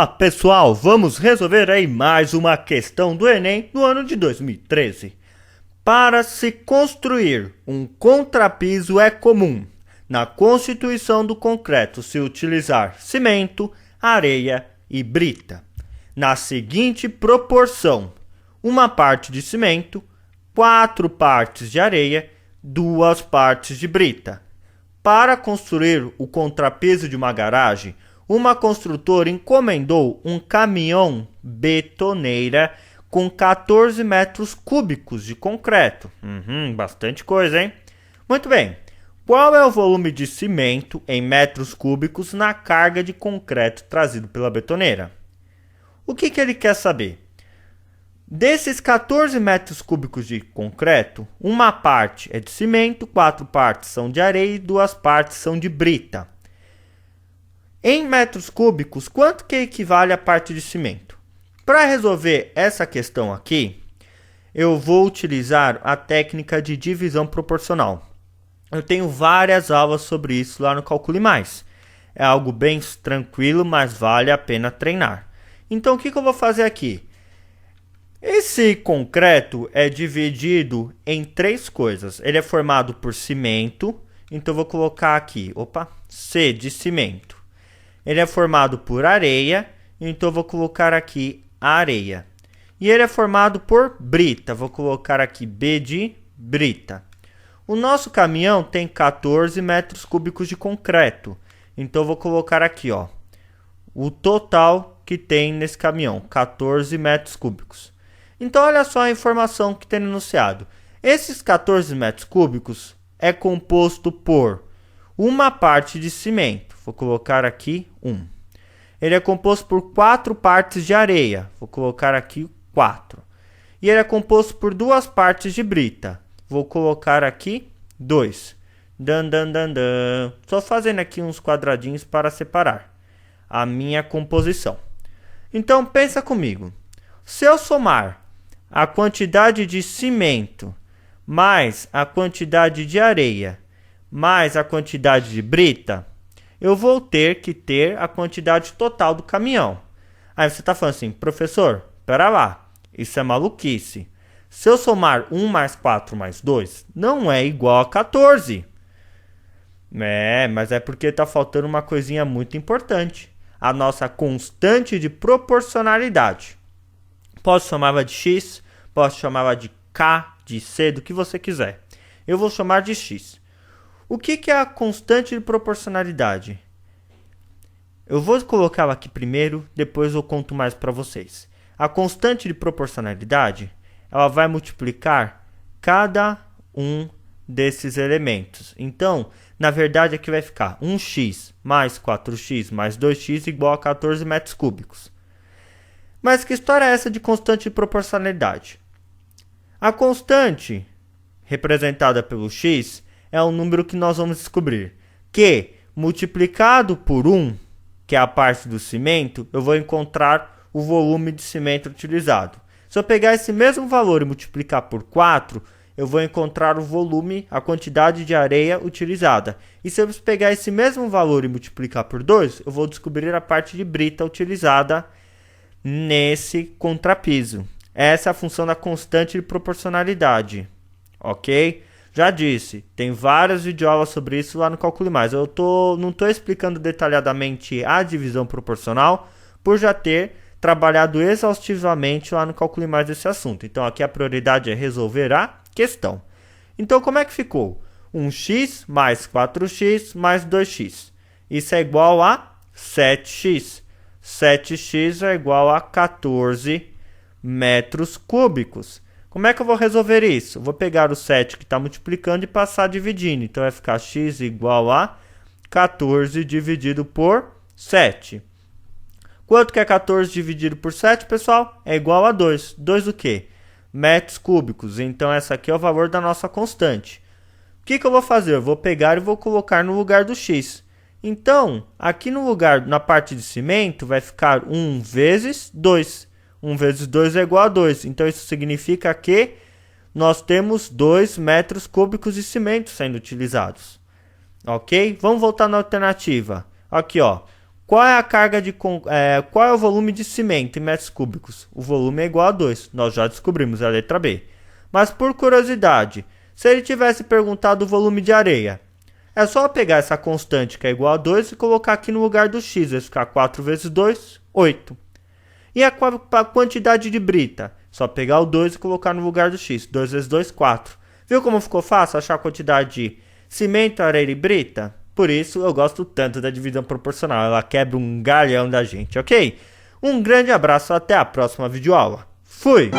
Olá pessoal, vamos resolver aí mais uma questão do Enem do ano de 2013. Para se construir um contrapiso é comum, na constituição do concreto, se utilizar cimento, areia e brita. Na seguinte proporção: uma parte de cimento, 4 partes de areia, 2 partes de brita. Para construir o contrapiso de uma garagem, uma construtora encomendou um caminhão betoneira com 14 metros cúbicos de concreto. Bastante coisa, hein? Muito bem. Qual é o volume de cimento em metros cúbicos na carga de concreto trazido pela betoneira? O que ele quer saber? Desses 14 metros cúbicos de concreto, uma parte é de cimento, 4 partes são de areia e 2 partes são de brita. Em metros cúbicos, quanto que equivale a parte de cimento? Para resolver essa questão aqui, eu vou utilizar a técnica de divisão proporcional. Eu tenho várias aulas sobre isso lá no Calcule Mais. É algo bem tranquilo, mas vale a pena treinar. Então, o que eu vou fazer aqui? Esse concreto é dividido em 3 coisas. Ele é formado por cimento, então eu vou colocar aqui, C de cimento. Ele é formado por areia, então eu vou colocar aqui areia. E ele é formado por brita, vou colocar aqui B de brita. O nosso caminhão tem 14 metros cúbicos de concreto, então eu vou colocar aqui, o total que tem nesse caminhão, 14 metros cúbicos. Então olha só a informação que tem no enunciado. Esses 14 metros cúbicos é composto por uma parte de cimento, vou colocar aqui 1. Ele é composto por 4 partes de areia, vou colocar aqui 4. E ele é composto por 2 partes de brita, vou colocar aqui 2. Só fazendo aqui uns quadradinhos para separar a minha composição. Então pensa comigo, se eu somar a quantidade de cimento mais a quantidade de areia mais a quantidade de brita, eu vou ter que ter a quantidade total do caminhão. Aí você está falando assim, professor, pera lá, isso é maluquice. Se eu somar 1 mais 4 mais 2, não é igual a 14. Mas é porque está faltando uma coisinha muito importante. A nossa constante de proporcionalidade. Posso chamá-la de X, posso chamá-la de K, de C, do que você quiser. Eu vou chamar de X. O que é a constante de proporcionalidade? Eu vou colocá-la aqui primeiro, depois eu conto mais para vocês. A constante de proporcionalidade, ela vai multiplicar cada um desses elementos. Então, na verdade, aqui vai ficar 1x mais 4x mais 2x igual a 14 metros cúbicos. Mas que história é essa de constante de proporcionalidade? A constante, representada pelo x, é um número que nós vamos descobrir que, multiplicado por 1, que é a parte do cimento, eu vou encontrar o volume de cimento utilizado. Se eu pegar esse mesmo valor e multiplicar por 4, eu vou encontrar o volume, a quantidade de areia utilizada. E se eu pegar esse mesmo valor e multiplicar por 2, eu vou descobrir a parte de brita utilizada nesse contrapiso. Essa é a função da constante de proporcionalidade, ok? Já disse, tem várias videoaulas sobre isso lá no Calcule Mais. Eu não estou explicando detalhadamente a divisão proporcional, por já ter trabalhado exaustivamente lá no Calcule Mais esse assunto. Então aqui a prioridade é resolver a questão. Então como é que ficou? 1x mais 4x mais 2x. Isso é igual a 7x. 7x é igual a 14 metros cúbicos. Como é que eu vou resolver isso? Eu vou pegar o 7 que está multiplicando e passar dividindo. Então vai ficar x igual a 14 dividido por 7. Quanto que é 14 dividido por 7, pessoal? É igual a 2. 2 o quê? Metros cúbicos. Então essa aqui é o valor da nossa constante. O que eu vou fazer? Eu vou pegar e vou colocar no lugar do x. Então, aqui no lugar, na parte de cimento, vai ficar 1 vezes 2. 1 vezes 2 é igual a 2. Então, isso significa que nós temos 2 metros cúbicos de cimento sendo utilizados. Ok? Vamos voltar na alternativa. Aqui, Qual é a carga de qual é o volume de cimento em metros cúbicos? O volume é igual a 2. Nós já descobrimos a letra B. Mas por curiosidade, se ele tivesse perguntado o volume de areia, é só pegar essa constante que é igual a 2 e colocar aqui no lugar do x. Vai ficar 4 vezes 2, 8. E a quantidade de brita? Só pegar o 2 e colocar no lugar do x. 2 vezes 2, 4. Viu como ficou fácil achar a quantidade de cimento, areia e brita? Por isso eu gosto tanto da divisão proporcional. Ela quebra um galhão da gente, ok? Um grande abraço, até a próxima videoaula. Fui!